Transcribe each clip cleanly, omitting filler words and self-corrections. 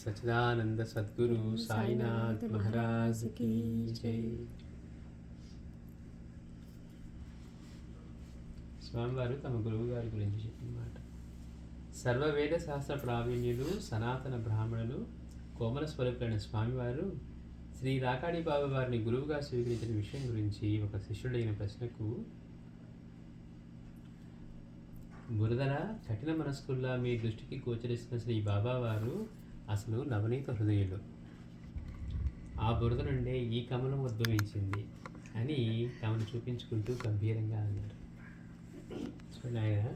సచిదానంద సద్గురు సాయినాథ్ మహారాజ్ की జై. స్వామివారు తమ గురువు గారి గురించి చెప్పినమాట. సర్వవేద శాస్త్ర ప్రావీణ్యులు, సనాతన బ్రాహ్మణులు, కోమల స్వరూపులైన స్వామివారు శ్రీ రాకాడి బాబా వారిని గురువుగా స్వీకరించిన విషయం గురించి ఒక శిష్యుడైన ప్రశ్నకు, బురదల కఠిన మనస్కుల్లా మీ దృష్టికి గోచరిస్తున్న శ్రీ బాబా వారు అసలు నవనీత హృదయులు. ఆ బురద నుండే ఈ కమలం ఉద్భవించింది అని తమను చూపించుకుంటూ గంభీరంగా అన్నారు. చూడండి, ఆయన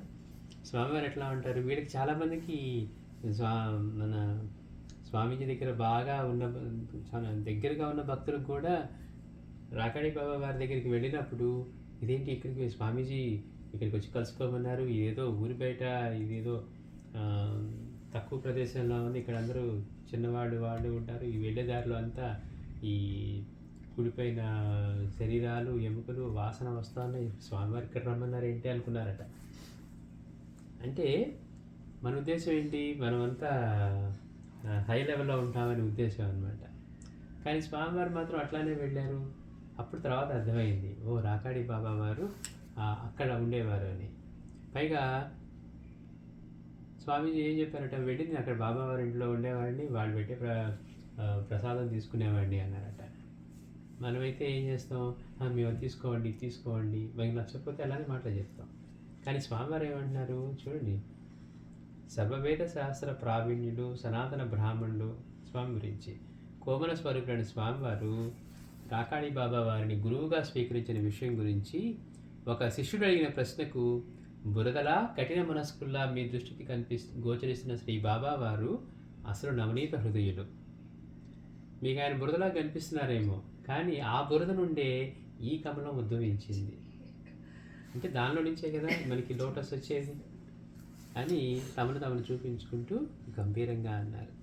స్వామివారు ఎట్లా ఉంటారు, వీళ్ళకి చాలామందికి మన స్వామీజీ దగ్గర బాగా ఉన్న, చాలా దగ్గరగా ఉన్న భక్తులకు కూడా రాకాడి బాబా వారి దగ్గరికి వెళ్ళినప్పుడు, ఇదేంటి ఇక్కడికి స్వామీజీ ఇక్కడికి వచ్చి కలుసుకోమన్నారు, ఇదేదో ఊరి బయట, ఇదేదో తక్కువ ప్రదేశంలో ఉంది, ఇక్కడ అందరూ వాళ్ళు ఉంటారు, ఈ వెళ్ళేదారిలో అంతా ఈ కుడిపోయిన శరీరాలు, ఎముకలు వాసన వస్తున్నాయి, స్వామివారి ఇక్కడ రమ్మన్నారు ఏంటి అనుకున్నారట. అంటే మన ఉద్దేశం ఏంటి, మనమంతా హై లెవెల్లో ఉంటామని ఉద్దేశం అనమాట. కానీ స్వామివారు మాత్రం అట్లానే వెళ్ళారు. అప్పుడు తర్వాత అర్థమైంది, ఓ రాకాడి బాబా వారు అక్కడ ఉండేవారు అని. పైగా స్వామీజీ ఏం చెప్పారట, వెళ్ళింది అక్కడ బాబావారి ఇంట్లో ఉండేవాడిని, వాళ్ళు పెట్టే ప్రసాదం తీసుకునేవాడిని అన్నారట. మనమైతే ఏం చేస్తాం, మేము తీసుకోండి మనకి నచ్చకపోతే అలానే మాటలు చెప్తాం. కానీ స్వామివారు ఏమంటున్నారు చూడండి, సర్వవేద శాస్త్ర ప్రావీణ్యులు, సనాతన బ్రాహ్మణులు స్వామి గురించి కోమల స్వరూపులైన స్వామివారు రాకాడి బాబా వారిని గురువుగా స్వీకరించిన విషయం గురించి ఒక శిష్యుడు అడిగిన ప్రశ్నకు, బురదలా కఠిన మనస్కుల్లా మీ దృష్టికి గోచరిస్తున్న శ్రీ బాబా వారు అసలు నవనీత హృదయులు. మీకు ఆయన బురదలా కనిపిస్తున్నారేమో, కానీ ఆ బురద నుండే ఈ కమలం ఉద్భవించింది. అంటే దానిలో నుంచే కదా మనకి లోటస్ వచ్చేది అని తమను చూపించుకుంటూ గంభీరంగా అన్నారు.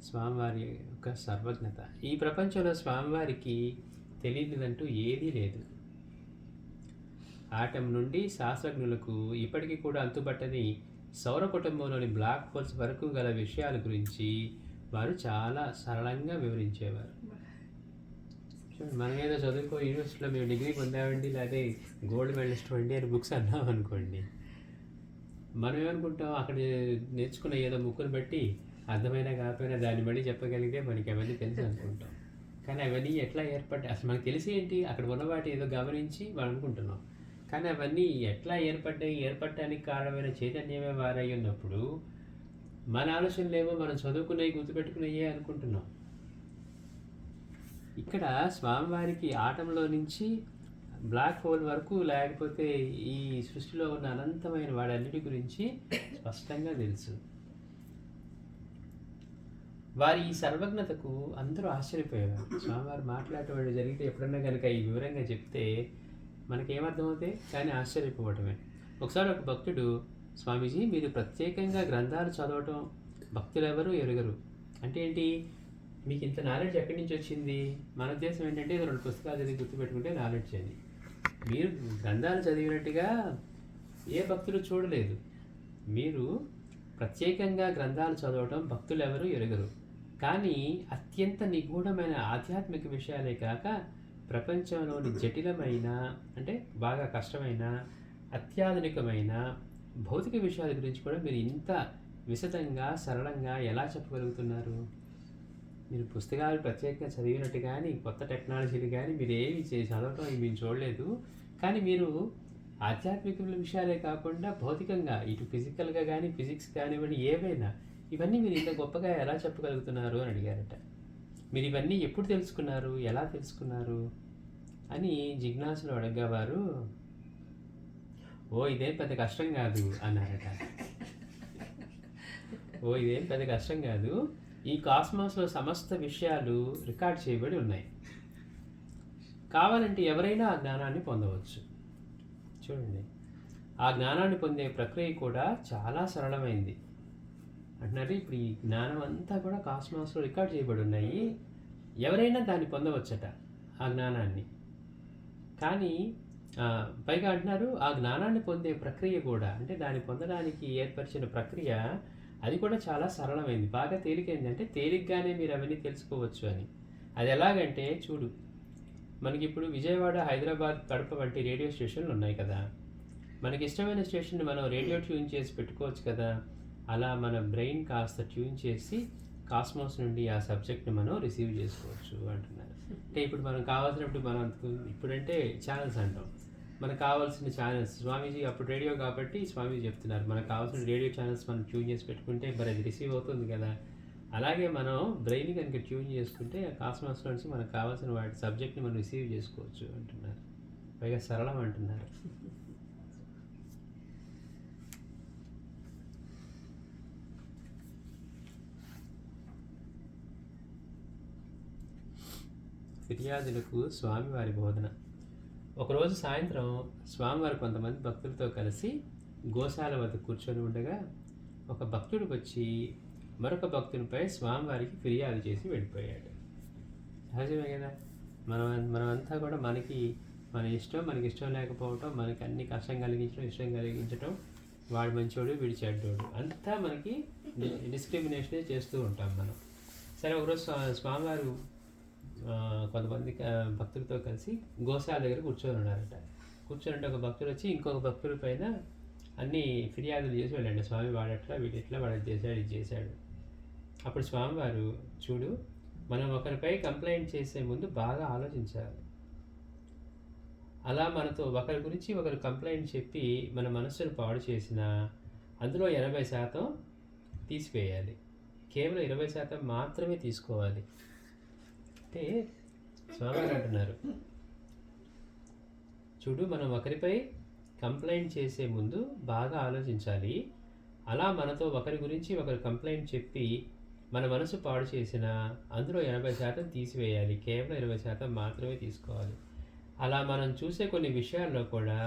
స్వామివారి యొక్క సర్వజ్ఞత. ఈ ప్రపంచంలో స్వామివారికి తెలియనిదంటూ ఏదీ లేదు. ఆటం నుండి శాస్త్రజ్ఞులకు ఇప్పటికీ కూడా అంతుబట్టని సౌర కుటుంబంలోని బ్లాక్ హోల్స్ వరకు గల విషయాల గురించి వారు చాలా సరళంగా వివరించేవారు. మనం ఏదో చదువుకో యూనివర్సిటీలో మేము డిగ్రీ పొందామండి, లేకపోతే గోల్డ్ మెడలిస్ట్ అండి అని బుక్స్ అన్నాం అనుకోండి, మనం ఏమనుకుంటాం, అక్కడ నేర్చుకున్న ఏదో ముక్కును బట్టి అర్థమైనా కాకపోయినా దాన్ని బట్టి చెప్పగలిగితే మనకి అవన్నీ తెలుసు అనుకుంటాం. కానీ అవన్నీ ఎట్లా ఏర్పడ్డాయి అసలు మనకు తెలిసి ఏంటి, అక్కడ ఉన్న వాటి ఏదో గమనించి మనం అనుకుంటున్నాం. కానీ అవన్నీ ఎట్లా ఏర్పడటానికి కారణమైన చైతన్యమే వారై ఉన్నప్పుడు మన ఆలోచనలేమో మనం చదువుకునేవి గుర్తుపెట్టుకునేయే అనుకుంటున్నాం. ఇక్కడ స్వామివారికి ఆటంలో నుంచి బ్లాక్ హోల్ వరకు, లేకపోతే ఈ సృష్టిలో ఉన్న అనంతమైన వాడన్నిటి గురించి స్పష్టంగా తెలుసు. వారి ఈ సర్వజ్ఞతకు అందరూ ఆశ్చర్యపోయేవారు. స్వామివారు మాట్లాడేవాడు జరిగితే ఎప్పుడన్నా కనుక ఈ వివరంగా చెప్తే మనకేమర్థమవుతాయి, కానీ ఆశ్చర్యపోవటమే. ఒకసారి ఒక భక్తుడు, స్వామీజీ మీరు ప్రత్యేకంగా గ్రంథాలు చదవటం భక్తులు ఎవరు ఎరుగరు, అంటే ఏంటి, మీకు ఇంత నాలెడ్జ్ ఎక్కడి నుంచి వచ్చింది? మన ఉద్దేశం ఏంటంటే 2 పుస్తకాలు చదివి గుర్తుపెట్టుకుంటే నాలెడ్జ్ అని. మీరు గ్రంథాలు చదివినట్టుగా ఏ భక్తులు చూడలేదు. మీరు ప్రత్యేకంగా గ్రంథాలు చదవటం భక్తులు ఎవరు ఎరుగరు. కానీ అత్యంత నిగూఢమైన ఆధ్యాత్మిక విషయాలే కాక ప్రపంచంలోని జటిలమైన, అంటే బాగా కష్టమైన, అత్యాధునికమైన భౌతిక విషయాల గురించి కూడా మీరు ఇంత విశదంగా సరళంగా ఎలా చెప్పగలుగుతున్నారు? మీరు పుస్తకాలు ప్రత్యేకంగా చదివినట్టు కానీ, కొత్త టెక్నాలజీలు కానీ మీరు ఏమి చదవటం మేము చూడలేదు. కానీ మీరు ఆధ్యాత్మిక విషయాలే కాకుండా భౌతికంగా, ఇటు ఫిజికల్గా కానీ, ఫిజిక్స్ కానివ్వండి, ఏవైనా ఇవన్నీ మీరు ఇంత గొప్పగా ఎలా చెప్పగలుగుతున్నారు అని అడిగారట. మీరు ఇవన్నీ ఎప్పుడు తెలుసుకున్నారు, ఎలా తెలుసుకున్నారు అని జిజ్ఞాసులు అడగ్గా వారు, ఇదేం పెద్ద కష్టం కాదు అన్నారట. ఇదేం పెద్ద కష్టం కాదు, ఈ కాస్మాస్లో సమస్త విషయాలు రికార్డ్ చేయబడి ఉన్నాయి. కావాలంటే ఎవరైనా ఆ జ్ఞానాన్ని పొందవచ్చు. చూడండి, ఆ జ్ఞానాన్ని పొందే ప్రక్రియ కూడా చాలా సరళమైంది అంటున్నారు. ఇప్పుడు ఈ జ్ఞానం అంతా కూడా కాస్మాస్లో రికార్డ్ చేయబడి ఉన్నాయి, ఎవరైనా దాన్ని పొందవచ్చట ఆ జ్ఞానాన్ని. కానీ పైగా అంటున్నారు, ఆ జ్ఞానాన్ని పొందే ప్రక్రియ కూడా, అంటే దాన్ని పొందడానికి ఏర్పరిచిన ప్రక్రియ అది కూడా చాలా సరళమైంది, బాగా తేలికైంది. అంటే తేలిగ్గానే మీరు అవన్నీ తెలుసుకోవచ్చు అని. అది ఎలాగంటే చూడు, మనకిప్పుడు విజయవాడ, హైదరాబాద్, కడప వంటి రేడియో స్టేషన్లు ఉన్నాయి కదా. మనకి ఇష్టమైన స్టేషన్ని మనం రేడియో ట్యూన్ చేసి పెట్టుకోవచ్చు కదా. అలా మన బ్రెయిన్ కాస్త ట్యూన్ చేసి కాస్మోస్ నుండి ఆ సబ్జెక్ట్ని మనం రిసీవ్ చేసుకోవచ్చు అంటున్నారు. అంటే ఇప్పుడు మనం కావాల్సినప్పుడు మనం ఇప్పుడంటే ఛానల్స్ అంటాం, మనకు కావాల్సిన ఛానల్స్ స్వామీజీ అప్పుడు రేడియో కాబట్టి స్వామీజీ చెప్తున్నారు, మనకు కావాల్సిన రేడియో ఛానల్స్ మనం ట్యూన్ చేసి పెట్టుకుంటే మరి అది రిసీవ్ అవుతుంది కదా. అలాగే మనం బ్రెయిన్ కనుక ట్యూన్ చేసుకుంటే ఆ కాస్మాస్ నుంచి మనకు కావాల్సిన వాటి సబ్జెక్ట్ని మనం రిసీవ్ చేసుకోవచ్చు అంటున్నారు. పైగా సరళం అంటున్నారు. ఫిర్యాదులకు స్వామివారి బోధన. ఒకరోజు సాయంత్రం స్వామివారు కొంతమంది భక్తులతో కలిసి గోశాల వద్ద కూర్చొని ఉండగా ఒక భక్తుడు వచ్చి మరొక భక్తునిపై స్వామివారికి ఫిర్యాదు చేసి వెళ్ళిపోయాడు. సహజమే కదా. మనమంతా కూడా మనకి మనకి ఇష్టం లేకపోవటం, మనకి అన్ని కష్టం కలిగించడం, ఇష్టం కలిగించడం, వాడు మంచోడు వీడి చెడ్డోడు, అంతా మనకి డిస్క్రిమినేషనే చేస్తూ ఉంటాం మనం. సరే, ఒకరోజు స్వామివారు కొంతమంది భక్తులతో కలిసి గోశాల దగ్గర కూర్చొని ఉన్నారట. కూర్చొని ఒక భక్తుడు వచ్చి ఇంకొక భక్తుడి పైన అన్ని ఫిర్యాదులు చేసి వెళ్ళండి, స్వామి వాడట్లా వీడెట్లా వాడు చేశాడు ఇది చేశాడు. అప్పుడు స్వామివారు, చూడు, మనం ఒకరిపై కంప్లైంట్ చేసే ముందు బాగా ఆలోచించాలి. అలా మనతో ఒకరి గురించి ఒకరు కంప్లైంట్ చెప్పి మన మనస్సును పాడు చేసినా అందులో 80% తీసివేయాలి, కేవలం 20% మాత్రమే తీసుకోవాలి. అంటే స్వామివారు అంటున్నారు, చూడు, మనం ఒకరిపై కంప్లైంట్ చేసే ముందు బాగా ఆలోచించాలి. అలా మనతో ఒకరి గురించి ఒకరు కంప్లైంట్ చెప్పి మన మనసు పాడు చేసిన అందులో 80% తీసివేయాలి, కేవలం 20% మాత్రమే తీసుకోవాలి. అలా మనం చూసే కొన్ని విషయాల్లో కూడా,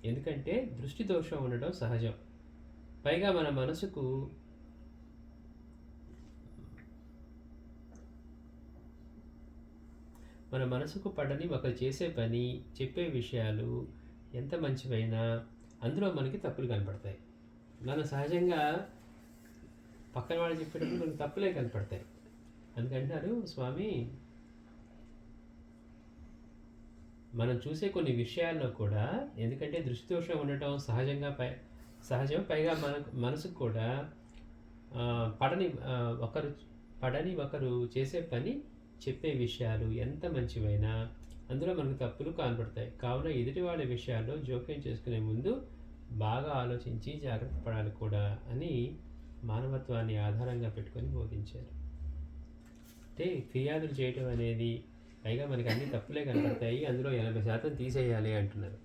ఎందుకంటే దృష్టి దోషం ఉండడం సహజం. పైగా మన మనసుకు పడని ఒకరు చేసే పని, చెప్పే విషయాలు ఎంత మంచివైనా అందులో మనకి తప్పులు కనపడతాయి. మనం సహజంగా పక్కన వాళ్ళు చెప్పేటప్పుడు మనకు తప్పులే కనపడతాయి. అందుకంటారు స్వామి, మనం చూసే కొన్ని విషయాల్లో కూడా, ఎందుకంటే దృష్టి దోషం ఉండటం సహజం, పైగా మనసుకు కూడా పడని ఒకరు చేసే పని, చెప్పే విషయాలు ఎంత మంచివైనా అందులో మనకు తప్పులు కనపడతాయి. కావున ఎదుటి వాళ్ళ విషయాల్లో జోక్యం చేసుకునే ముందు బాగా ఆలోచించి జాగ్రత్త పడాలి కూడా అని మానవత్వాన్ని ఆధారంగా పెట్టుకొని బోధించారు. అంటే ఫిర్యాదులు చేయటం అనేది, పైగా మనకి అన్ని తప్పులే కనపడతాయి, అందులో 80% తీసేయాలి అంటున్నారు.